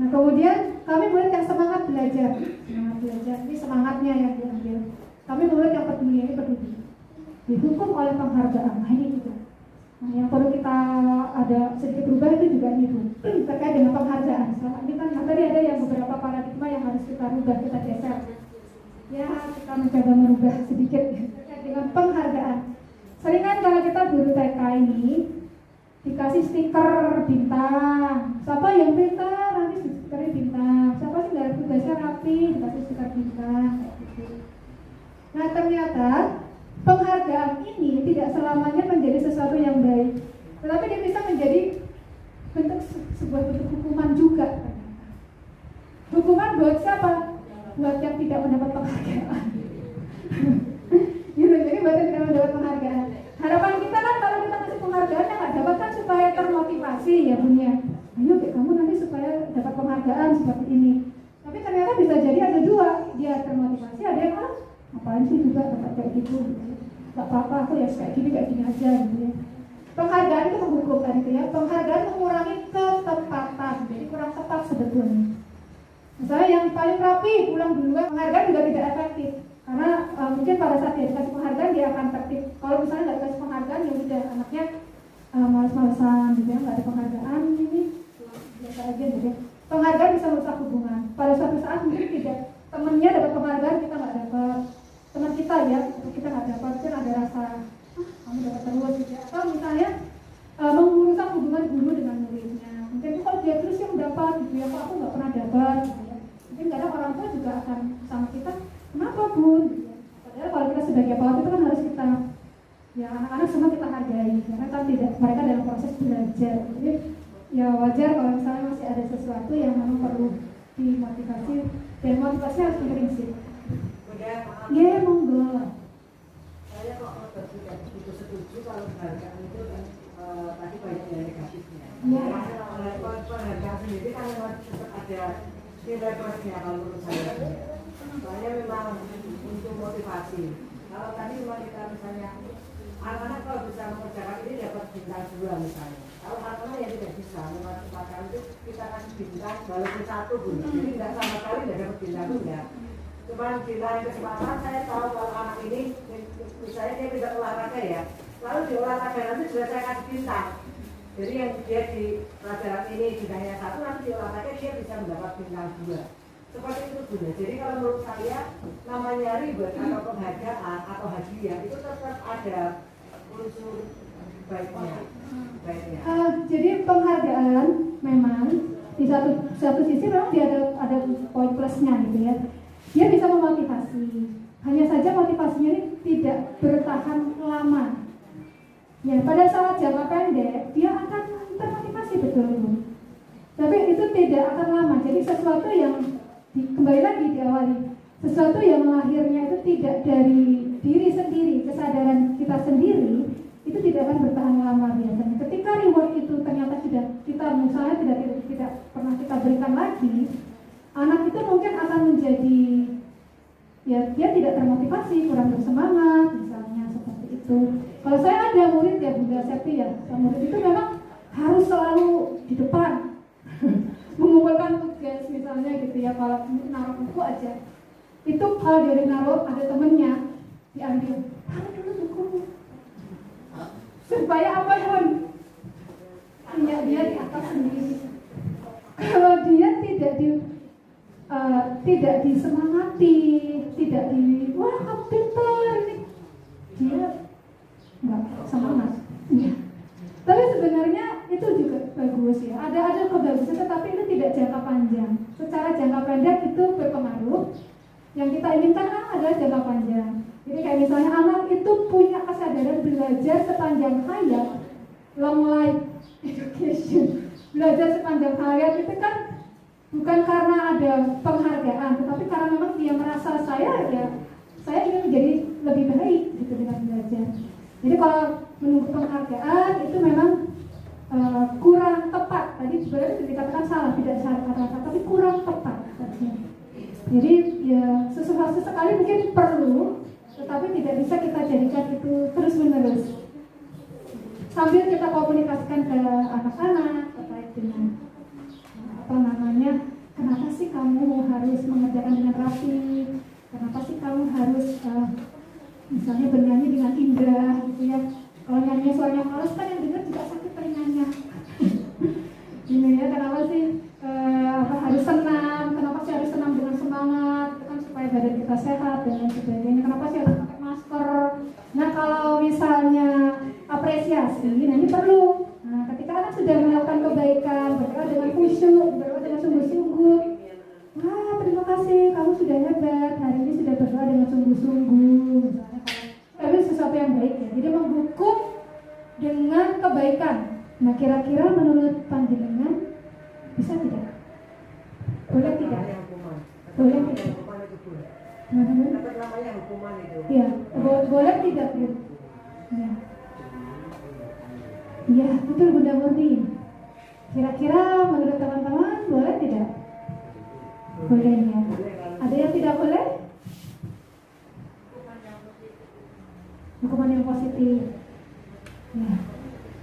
[SPEAKER 1] Nah kemudian kami murid yang semangat belajar. Ini semangatnya yang diambil. Kami murid yang peduli, ini peduli. Didukung oleh penghargaan. Nah ini juga. Nah yang perlu kita ada sedikit berubah itu juga ini Bu. Terkait dengan penghargaan. Selama ini kan tadi ada yang beberapa paradigma yang harus kita rubah, kita geser. Ya kita mencoba merubah sedikit terkait dengan penghargaan. Seringan kalau kita guru TK ini dikasih stiker bintang. Siapa yang pintar nanti stikernya bintang. Siapa sih nggak tugasnya rapi dikasih stiker bintang kayak gitu. Nah ternyata penghargaan ini tidak selamanya menjadi sesuatu yang baik, tetapi dia bisa menjadi sebuah bentuk hukuman juga. Hukuman buat siapa? Buat yang tidak mendapat penghargaan. Gitu, jadi buat yang tidak mendapat penghargaan. Harapan kita kan kalau kita kasih penghargaan yang nggak dapat kan supaya termotivasi ya Bunya. Ayo kamu nanti supaya dapat penghargaan seperti ini. Tapi ternyata bisa jadi ada dua, dia termotivasi, ada yang apaan sih juga dapat kayak gitu. Gak apa-apa, aku ya kayak gini aja gitu ya. Penghargaan itu menghukum tadi itu ya. Penghargaan mengurangi ketepatan, jadi kurang tepat sebetulnya. Misalnya yang paling rapi pulang duluan, penghargaan juga tidak efektif. Karena mungkin pada saat dia dikasih penghargaan dia akan tertib. Kalau misalnya nggak dikasih penghargaan ya udah anaknya malas-malasan gitu ya, nggak ada penghargaan ini biasa aja gitu ya. Penghargaan bisa merusak hubungan. Pada suatu saat mungkin tidak temennya dapat penghargaan kita nggak dapat, teman kita ya kita nggak dapat, mungkin ada rasa kamu dapat terus gitu ya. Atau misalnya merusak hubungan guru dengan muridnya. Mungkin kalau dia terus yang dapat gitu ya, kok aku nggak pernah dapat gitu ya. Mungkin kadang orang tua juga akan sama kita, kenapa Bun? Padahal kalau kita sebagai pelatih itu kan harus kita, ya anak-anak semua kita hargai, karena kan tidak, mereka dalam proses belajar. Jadi ya wajar kalau misalnya masih ada sesuatu yang memang perlu dimotivasi, dan motivasi harus berprinsip. Ya monggo.
[SPEAKER 2] Saya kok tidak begitu setuju kalau penghargaan itu kan tadi banyak yang negatifnya.
[SPEAKER 1] Ya.
[SPEAKER 2] Penghargaan sendiri kan memang tetap ada nilai plusnya kalau menurut saya. Soalnya memang untuk motivasi. Kalau tadi memang kita misalnya anak-anak kalau bisa mengerjakan ini dapat bintang 2 misalnya. Kalau anak-anak yang tidak bisa mengerjakan itu kita kasih bintang walaupun 1 pun. Jadi tidak sama sekali tidak dapat bintang ya. Cuman di lain kesempatan saya tahu kalau anak ini misalnya dia tidak olahraga ya, lalu di olahraga nanti sudah saya kasih bintang. Jadi yang dia di pelajaran ini bintangnya 1, nanti di olahraga dia bisa mendapat bintang 2. Seperti itu Bunda. Jadi kalau menurut saya namanya reward atau penghargaan atau hadiah itu tetap ada unsur baiknya.
[SPEAKER 1] Jadi penghargaan memang di satu sisi memang dia ada poin plusnya gitu ya. Dia bisa memotivasi. Hanya saja motivasinya ini tidak bertahan lama. Ya, pada saat jangka pendek dia akan termotivasi betul. Tapi itu tidak akan lama. Jadi sesuatu yang kembali lagi diawali, sesuatu yang lahirnya itu tidak dari diri sendiri, kesadaran kita sendiri, itu tidak akan bertahan lama biasanya. Ketika reward itu ternyata sudah kita misalnya tidak pernah kita berikan lagi, anak itu mungkin akan menjadi ya dia tidak termotivasi, kurang bersemangat misalnya seperti itu. Kalau saya ada murid ya Bunda Septi ya, murid itu memang harus selalu di depan mengumpulkan tugas misalnya gitu ya. Kalau naruh buku aja itu kalau dia naruh ada temennya diambil, taruh dulu bukunya supaya apa pun punya dia di atas sendiri. Kalau dia tidak disemangati, tidak wah kamu pintar ini, dia nggak semangat. Ya. Tapi sebenarnya itu juga bagus ya. Ada kebagusan, tetapi itu tidak jangka panjang. Secara jangka pendek itu berpengaruh. Yang kita inginkan kan adalah jangka panjang. Jadi kayak misalnya anak itu punya kesadaran belajar sepanjang hayat, long life education. Belajar sepanjang hayat itu kan bukan karena ada penghargaan, tetapi karena memang dia merasa saya ingin menjadi lebih baik gitu dengan belajar. Jadi kalau menunggu penghargaan itu memang kurang tepat. Tadi sebenarnya dikatakan salah, tidak salah kata-kata, tapi kurang tepat. Jadi ya sesekali mungkin perlu, tetapi tidak bisa kita jadikan itu terus-menerus. Sambil kita komunikasikan ke anak-anak terkait dengan kenapa sih kamu harus mengerjakan dengan rapi, kenapa sih kamu harus misalnya bernyanyi dengan indah gitu ya. Kalau nyanyi suaranya males kan yang dengar juga sakit telinganya. Gini ya, kenapa sih harus senam, kenapa sih harus senam dengan semangat, itu kan supaya badan kita sehat dan lain sebagainya. Kenapa sih harus pakai masker? Nah kalau misalnya apresiasi, nah ini perlu. Nah ketika anak sudah melakukan kebaikan, berdoa dengan khusyuk, berdoa dengan sungguh-sungguh, wah terima kasih, kamu sudah hebat, hari ini sudah berdoa dengan sungguh-sungguh, misalnya kalau itu sesuatu yang baik ya. Jadi menghukum dengan kebaikan. Nah kira-kira menurut panjenengan bisa tidak? Boleh tidak? Boleh tidak?
[SPEAKER 2] Apa namanya hukuman itu?
[SPEAKER 1] Ya, boleh tidak? Ya. Iya, betul Bunda Murni. Kira-kira menurut teman-teman boleh tidak? Boleh ya. Ada yang tidak boleh? Hukuman yang positif. Ya.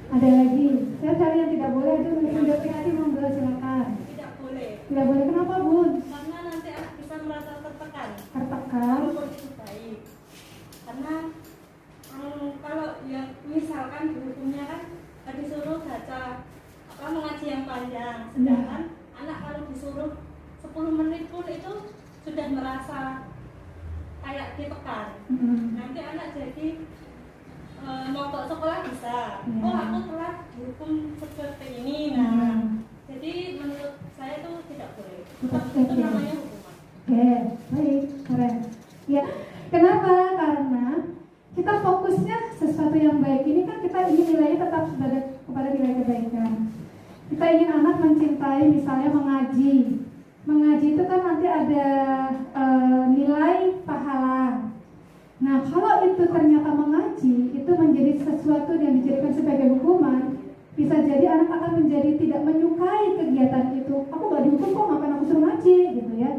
[SPEAKER 1] Ada lagi. Saya cari yang tidak boleh itu sudah hati monggo silakan.
[SPEAKER 4] Tidak boleh.
[SPEAKER 1] Tidak boleh kenapa Bun?
[SPEAKER 4] Karena nanti anak bisa merasa tertekan.
[SPEAKER 1] Tertekan.
[SPEAKER 4] Walaupun itu baik. Karena kalau yang misalkan hukumnya kan disuruh baca mengaji yang panjang, sedangkan anak kalau disuruh 10 menit pun itu sudah merasa kayak ditekan. Nanti anak jadi mogok sekolah bisa. Oh aku telah dihukum seperti ini. Nah, jadi menurut saya itu tidak boleh. Itu namanya hukuman.
[SPEAKER 1] Oke, baik, keren. Ya, kenapa? Karena kita fokusnya sesuatu yang baik. Ini kan kita ingin nilainya tetap kepada nilai kebaikan. Kita ingin anak mencintai, misalnya mengaji. Mengaji itu kan nanti ada nilai pahala. Nah, kalau itu ternyata mengaji, itu menjadi sesuatu yang dijadikan sebagai hukuman, bisa jadi anak akan menjadi tidak menyukai kegiatan itu. Aku gak dihukum kok, ngapain aku suruh ngaji, gitu ya.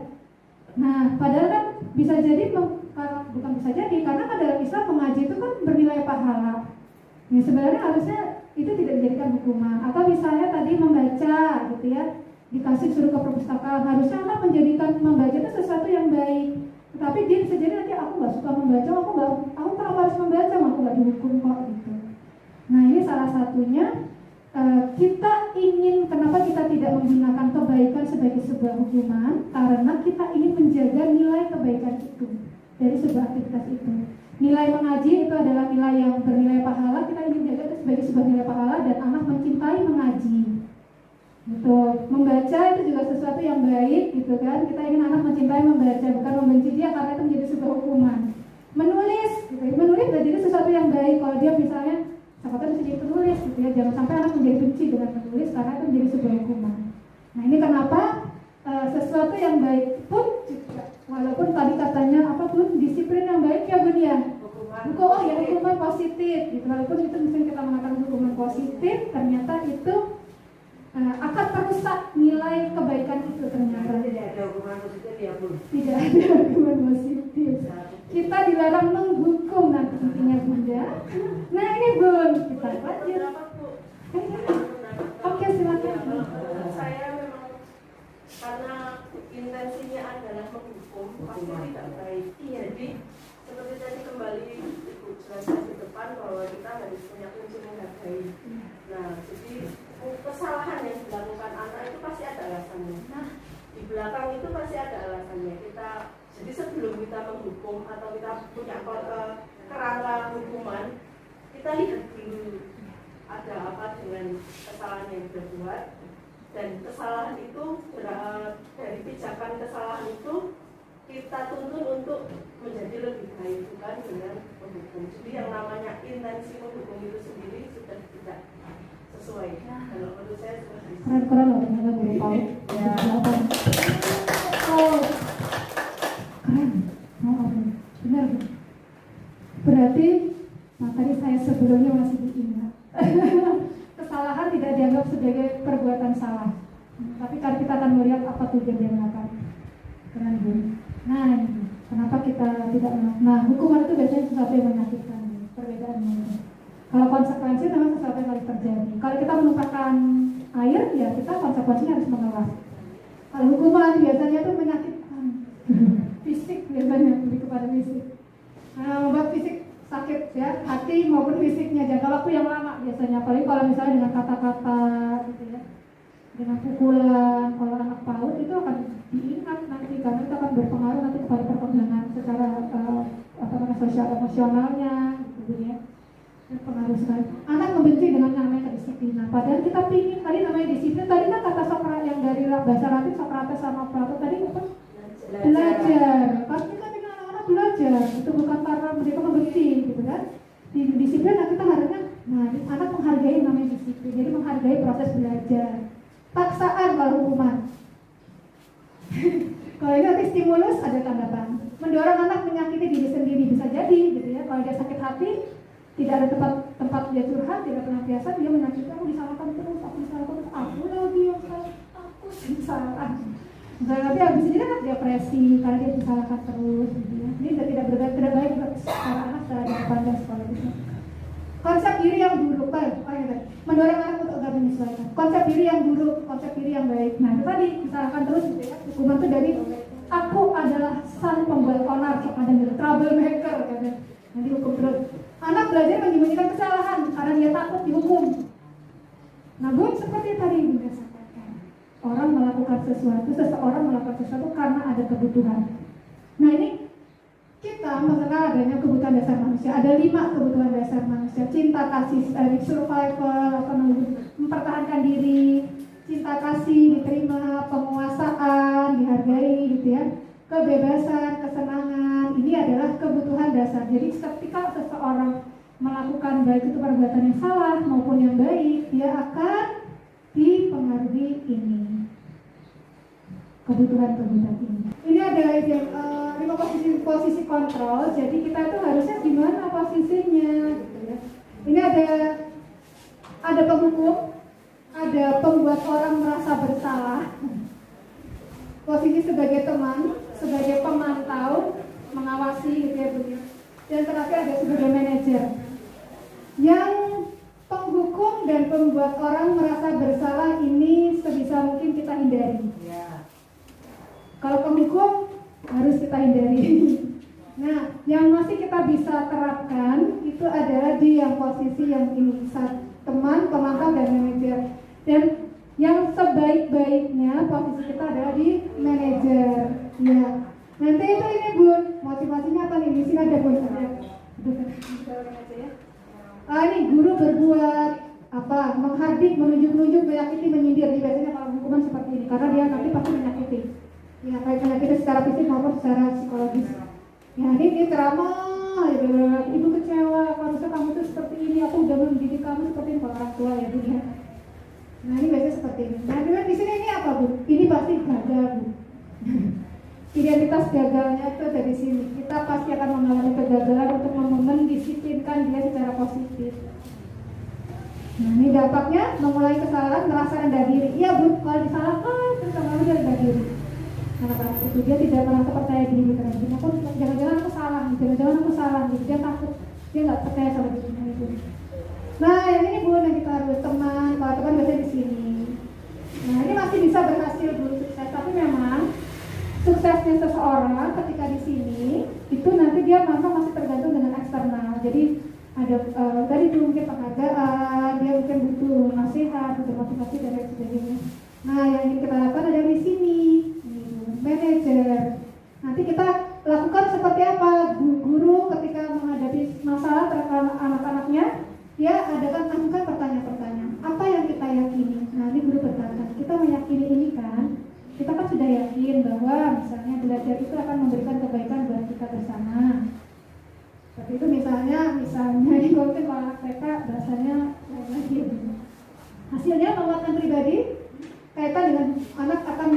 [SPEAKER 1] Nah, padahal kan bisa jadi, bukan bisa jadi, karena kan dalam Islam mengaji itu kan bernilai pahala. Ya, sebenarnya harusnya itu tidak dijadikan hukuman. Atau misalnya tadi membaca, gitu ya, dikasih suruh ke perpustakaan, harusnya anak menjadikan membaca itu sesuatu yang baik. Tetapi dia bisa jadi nanti aku nggak suka membaca, aku kenapa harus membaca, aku nggak dihukum kok gitu. Nah ini salah satunya kita ingin, kenapa kita tidak menggunakan kebaikan sebagai sebuah hukuman, karena kita ingin menjaga nilai kebaikan itu dari sebuah aktivitas itu. Nilai mengaji itu adalah nilai yang bernilai pahala, kita ingin jaga itu sebagai sebuah nilai pahala dan anak mencintai mengaji. Gitu. Membaca itu juga sesuatu yang baik gitu kan. Kita ingin anak mencintai membaca, bukan membenci dia karena itu menjadi sebuah hukuman. Menulis gitu. Menulis sudah jadi sesuatu yang baik. Kalau dia misalnya siapa bisa jadi penulis gitu ya. Jangan sampai anak menjadi benci dengan menulis karena itu menjadi sebuah hukuman. Nah, ini kenapa sesuatu yang baik pun juga, walaupun tadi katanya apapun disiplin yang baik ya Bun ya. Hukuman positif gitu. Walaupun itu misalnya kita mengatakan hukuman positif, ternyata itu akan merusak nilai kebaikan itu ternyata.
[SPEAKER 2] Tidak ada hukuman positif ya Bun? Tidak
[SPEAKER 1] ada hukuman positif. Kita dilarang menghukum nanti intinya Bunda. Nah ini Bun, kita lanjut. Oke silakan.
[SPEAKER 4] Saya memang karena intensinya adalah menghukum, pasti tidak baik. Jadi seperti tadi kembali Ibu jelaskan di depan bahwa kita harus punya prinsip menghargai. Nah, jadi kesalahan yang dilakukan anak itu pasti ada alasannya. Nah, di belakang itu pasti ada alasannya. Jadi sebelum kita menghukum atau kita punya kerangka hukuman, kita lihat dulu ada apa dengan kesalahan yang dibuat, dan kesalahan itu dari pijakan kesalahan itu kita tuntun untuk menjadi lebih baik, bukan dengan menghukum. Jadi yang namanya intensi menghukum itu sendiri sudah tidak sesuai. Kalau menurut saya seperti itu.
[SPEAKER 1] Keren loh ternyata Guru Paul. Ya. Oh, keren. Benar. Berarti materi saya sebelumnya masih diingat. Kesalahan tidak dianggap sebagai perbuatan salah. Tapi kalau kita akan melihat apa tujuan yang akan. Keren Bu. Nah, ini. Kenapa kita tidak melakukan? Nah, hukuman itu biasanya sesuatu yang menyakitkan, perbedaannya. Kalau konsekuensi memang sesuatu yang harus terjadi. Kalau kita menumpahkan air, ya kita konsekuensinya harus mengelas. Kalau hukuman biasanya itu menyakitkan, fisik biasanya lebih kepada fisik. Membuat fisik sakit ya, hati maupun fisiknya, jangka waktu yang lama biasanya. Apalagi kalau misalnya dengan kata-kata, gitu ya, dengan pukulan. Kalau anak PAUD itu akan diingat nanti karena itu akan berpengaruh nanti kepada perkembangan secara sosial emosionalnya, gitu ya. Dan pengaruh sekali. Anak membenci dengan namanya kedisiplinan. Padahal kita pingin tadi namanya disiplin. Tadi kan kata Sokrates yang dari bahasa Latin Sokrates sama Plato tadi bukan belajar. Pasti kita ingin anak-anak belajar. Itu bukan karena mereka membenci, gitu kan? Di disiplin kita harusnya, anak menghargai namanya disiplin. Jadi menghargai proses belajar. Paksaan kalau hukuman. Kalau ini nanti stimulus ada tanggapan. Mendorong anak menyakiti diri sendiri bisa jadi, gitu ya. Kalau dia sakit hati, tidak ada tempat dia curhat, tidak pernah biasa, dia menyakiti, aku disalahkan terus, aku lagi yang salah, aku yang salah. Misalnya nanti habis ini kan depresi karena dia disalahkan terus, gitu ya. Ini tidak baik secara anak secara pandang sekolah itu. Konsep diri yang buruk, mendorong anak untuk agak menyesuaikan. Konsep diri yang buruk, konsep diri yang baik. Nah itu tadi disalahkan terus, gitu ya. Hukuman itu dari aku adalah sang pembuat onar, ada troublemaker, gitu. Nanti hukum terus. Anak belajar menyembunyikan kesalahan karena dia takut dihukum. Namun seperti tadi Bunda sampaikan, seseorang melakukan sesuatu karena ada kebutuhan. Nah ini kita mengenal adanya kebutuhan dasar manusia. Ada 5 kebutuhan dasar manusia: cinta, kasih, survival, mempertahankan diri, cinta kasih, diterima, penguasaan, dihargai, gitu ya. Kebebasan, kesenangan, ini adalah kebutuhan dasar. Jadi ketika seseorang melakukan baik itu perbuatan yang salah maupun yang baik, dia akan dipengaruhi ini kebutuhan-kebutuhan ini. Ini ada 5 posisi kontrol. Jadi kita itu harusnya gimana posisinya, gitu ya. Ini ada penghukum, ada pembuat orang merasa bersalah, posisi sebagai teman, sebagai pemantau, mengawasi, gitu ya, begitu. Dan terakhir ada sebagai manajer. Yang penghukum dan pembuat orang merasa bersalah ini sebisa mungkin kita hindari.
[SPEAKER 2] Ya.
[SPEAKER 1] Kalau penghukum harus kita hindari. Nah, yang masih kita bisa terapkan itu adalah di yang posisi yang ini, teman, pemantau, dan manajer. Dan yang sebaik-baiknya posisi kita adalah di manajer. Ya. Nanti itu ini Bun, motivasinya apa nih? Di sini ada Bun. Ini guru berbuat apa? Menghardik, menunjuk-nunjuk, menyakiti, menyindir. Ini biasanya kalau hukuman seperti ini, karena dia nanti pasti menyakiti. Ya, baik menyakiti secara fisik maupun secara psikologis. Ya, ini ceramah, ibu kecewa, harusnya kamu tuh seperti ini, aku udah mendidik kamu seperti ini, kalau orang tua ya Bu ya. Nah ini biasanya seperti ini. Nah di sini ini apa Bu? Ini pasti gagal Bu. Identitas gagalnya itu dari sini. Kita pasti akan mengalami kegagalan untuk mendisiplinkan dia secara positif. Nah ini dampaknya memulai kesalahan, merasa rendah diri. Iya Bu, kalau disalahkan terus kamu dia rendah diri. Anak-anak itu dia tidak merasa percaya diri terhadap aku. Jangan-jangan aku salah, gitu. Dia takut, dia nggak percaya sama dirinya itu. Nah yang ini Bu, yang kita harus teman, kalau teman biasanya di sini. Nah ini masih bisa berhasil Bu, sukses. Tapi memang suksesnya seseorang ketika di sini itu nanti dia memang masih tergantung dengan eksternal. Jadi ada tadi itu mungkin penghargaan, dia mungkin butuh nasihat, butuh motivasi dan lain sebagainya. Nah yang ingin kita lakukan ada di sini, manajer. Nanti kita lakukan seperti apa? Guru ketika menghadapi masalah terhadap anak-anaknya, dia akan pertanyaan-pertanyaan. Apa yang kita yakini? Nah ini guru bertanya, kita meyakini ini kan? Kita kan sudah yakin bahwa misalnya belajar itu akan memberikan kebaikan buat kita bersama. Seperti itu misalnya ini mungkin kalau TK bahasanya lagi. Hasilnya menguatkan pribadi, kaitan dengan anak akan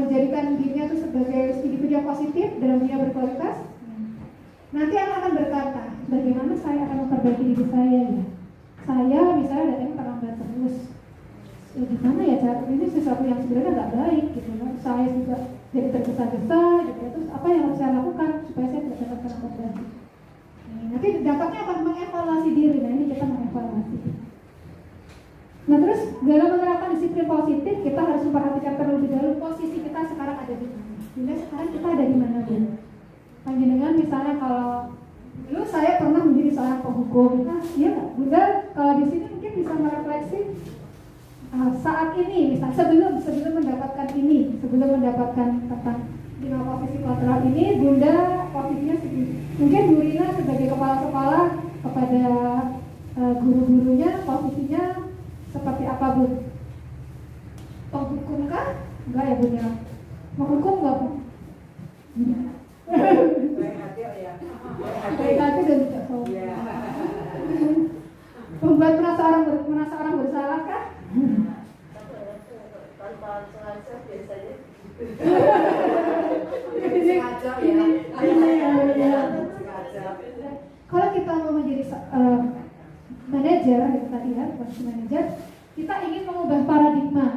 [SPEAKER 1] menjadikan dirinya itu sebagai individu yang positif dalam dunia berkualitas. Nanti anak akan berkata, bagaimana saya akan memperbaiki diri saya ya? Saya misalnya datangnya terlambat terus. Ya gimana ya cara ini sesuatu yang sebenarnya nggak baik gitu kan. Saya juga jadi tergesa-gesa gitu ya. Terus apa yang harus saya lakukan supaya saya tidak dapat akomodasi. Nanti dampaknya akan mengevaluasi diri. Nah ini kita mengevaluasi. Nah terus dalam menerapkan disiplin positif kita harus memperhatikan terlebih dahulu posisi kita sekarang ada di mana. Bunda sekarang kita ada di mana Bunda? Panjenengan misalnya kalau dulu saya pernah menjadi seorang penghukum, nah iya nggak? Bunda kalau di sini mungkin bisa merefleksi saat ini, misal sebelum mendapatkan ini, sebelum mendapatkan tentang lima posisi lateral ini, Bunda posisinya segini. Mungkin Bu Rina sebagai kepala sekolah kepada guru-gurunya posisinya seperti apa Bu? Penghukum kah? Enggak ya Bunda? Menghukum enggak Bu?
[SPEAKER 2] Baik hati ya.
[SPEAKER 1] Baik hati dan tidak sombong.
[SPEAKER 2] Iya.
[SPEAKER 1] Membuat merasa orang bersalah kah?
[SPEAKER 4] Tanpa sengaja biasanya.
[SPEAKER 2] Sengaja ya. Sengaja.
[SPEAKER 1] Kalau kita mau menjadi manajer, gitu tadi ya, posisi manajer, kita ingin mengubah paradigma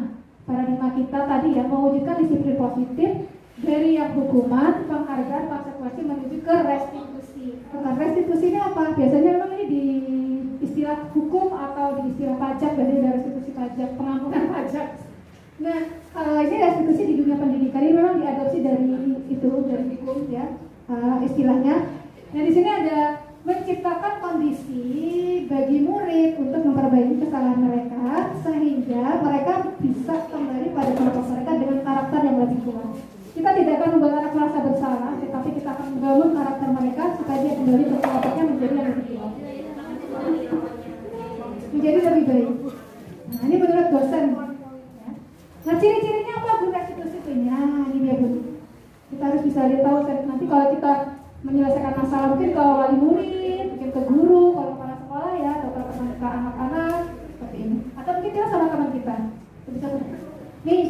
[SPEAKER 1] kita tadi ya, mewujudkan disiplin positif dari yang hukuman, penghargaan, konsekuensi menuju ke restitusi. Restitusi ini apa? Biasanya memang ini di istilah hukum atau di istilah pajak, biasanya dari restitusi pajak, pengampunan pajak. Nah, ini restitusi di dunia pendidikan ini memang diadopsi dari hukum ya, istilahnya. Nah, di sini ada menciptakan kondisi bagi murid untuk memperbaiki kesalahan mereka sehingga mereka bisa kembali pada kelompok mereka dengan karakter yang lebih kuat. Kita tidak akan membuat anak merasa bersalah, tetapi kita akan membangun karakter mereka supaya dia kembali ke kelompoknya menjadi yang lebih kuat, menjadi lebih baik. Nah, ini menurut dosen. Nah, ciri-cirinya apa Bu restitusi itu? Nah, ini dia Bu. Kita harus bisa lihat tahu nanti kalau kita menyelesaikan masalah mungkin ke wali murid, mungkin ke guru, kalau kepala sekolah ya, atau ke anak-anak seperti ini. Atau mungkin kita sama teman kita. Bisa nih,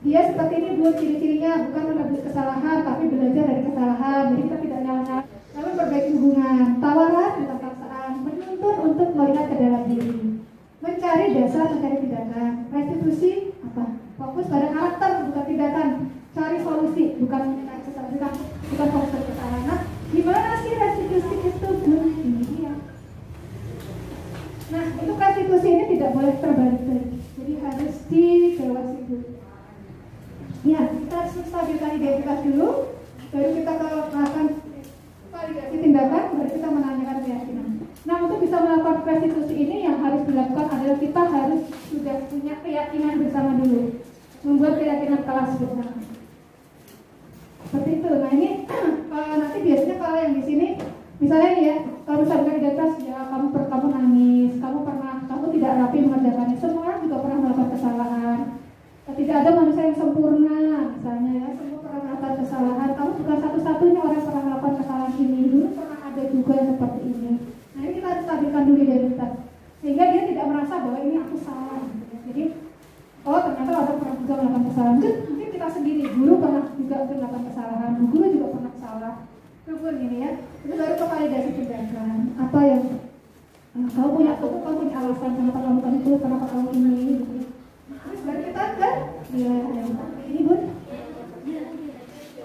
[SPEAKER 1] dia seperti ini Bu, ciri-cirinya bukan menebus kesalahan, tapi belajar dari kesalahan. Jadi kita tidak nyala-nyala, namun perbaiki hubungan, tawaran bukan paksaan, menuntut untuk melihat ke dalam diri, mencari dasar, mencari tindakan. Restitusi apa? Fokus pada karakter bukan tindakan, cari solusi bukan fokus pada kesalahan. Nah, gimana sih restitusi itu Bu? Ini dia. Nah, untuk restitusi ini tidak boleh terbalik-balik, jadi harus dijawasi dulu. Ya, kita harus menstabilkan identitas dulu, baru kita melakukan validasi tindakan, baru kita menanyakan keyakinan. Nah, untuk bisa melakukan restitusi ini yang harus dilakukan adalah kita harus sudah punya keyakinan bersama dulu, membuat keyakinan kelas bersama. Seperti itu. Nah, ini nanti biasanya kalau yang di sini, misalnya nih ya, kalau misalnya identitas ya kamu nangis, kamu tidak rapi mengerjakannya. Semua orang juga pernah melakukan kesalahan. Tidak ada manusia yang sempurna, misalnya ya, semua pernah melakukan kesalahan. Kamu bukan satu-satunya orang yang pernah melakukan kesalahan ini. Dulu pernah ada juga yang seperti ini. Nah, ini kita harus stabilkan dulu identitas, sehingga dia tidak merasa bahwa ini aku salah. Jadi, oh ternyata orang pernah juga melakukan kesalahan. Mungkin kita sendiri, guru pernah juga melakukan kesalahan, guru juga pernah salah. Rukun ini ya. Terus baru ke validasi tindakan. Apa yang kamu punya alasan kenapa kamu kan itu, kenapa kamu ini. Gitu. Terus baru kita kan ini Bun.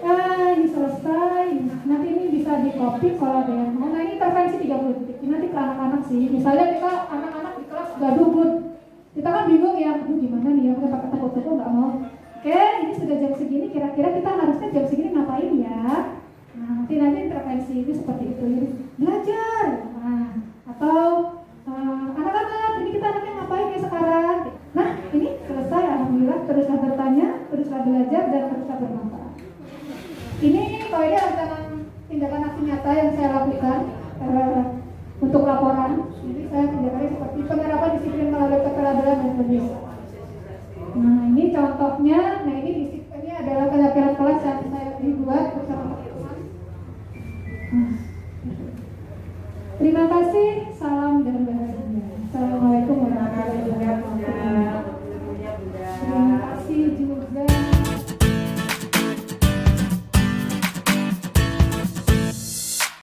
[SPEAKER 1] Ini selesai. Nanti ini bisa di copy kalau ada yang mau. Nah, ini intervensi 30 detik. Ini nanti ke anak-anak sih. Misalnya kita anak-anak di kelas gaduh Bun. Kita kan bingung ya, gimana nih ya, kita pakai tepuk-tepuk nggak mau. Oke, ini sudah jam segini, kira-kira kita harusnya jam segini ngapain ya? Nah, nanti intervensi itu seperti itu. Jadi, belajar. Nah, atau anak-anak, ini kita anaknya ngapain ya sekarang? Nah, ini selesai, alhamdulillah. Teruslah bertanya, teruslah belajar, dan teruslah bermanfaat. Ini kalau ini adalah tindakan aksi nyata yang saya lakukan untuk laporan. Jadi saya tindakannya seperti penerapan disiplin melalui keteladanan dan penyusup. Nah, ini contohnya. Nah, ini adalah kegiatan kelas yang saya dibuat bersama teman-teman. Terima kasih. Salam dan bahagia. Assalamualaikum warahmatullahi wabarakatuh.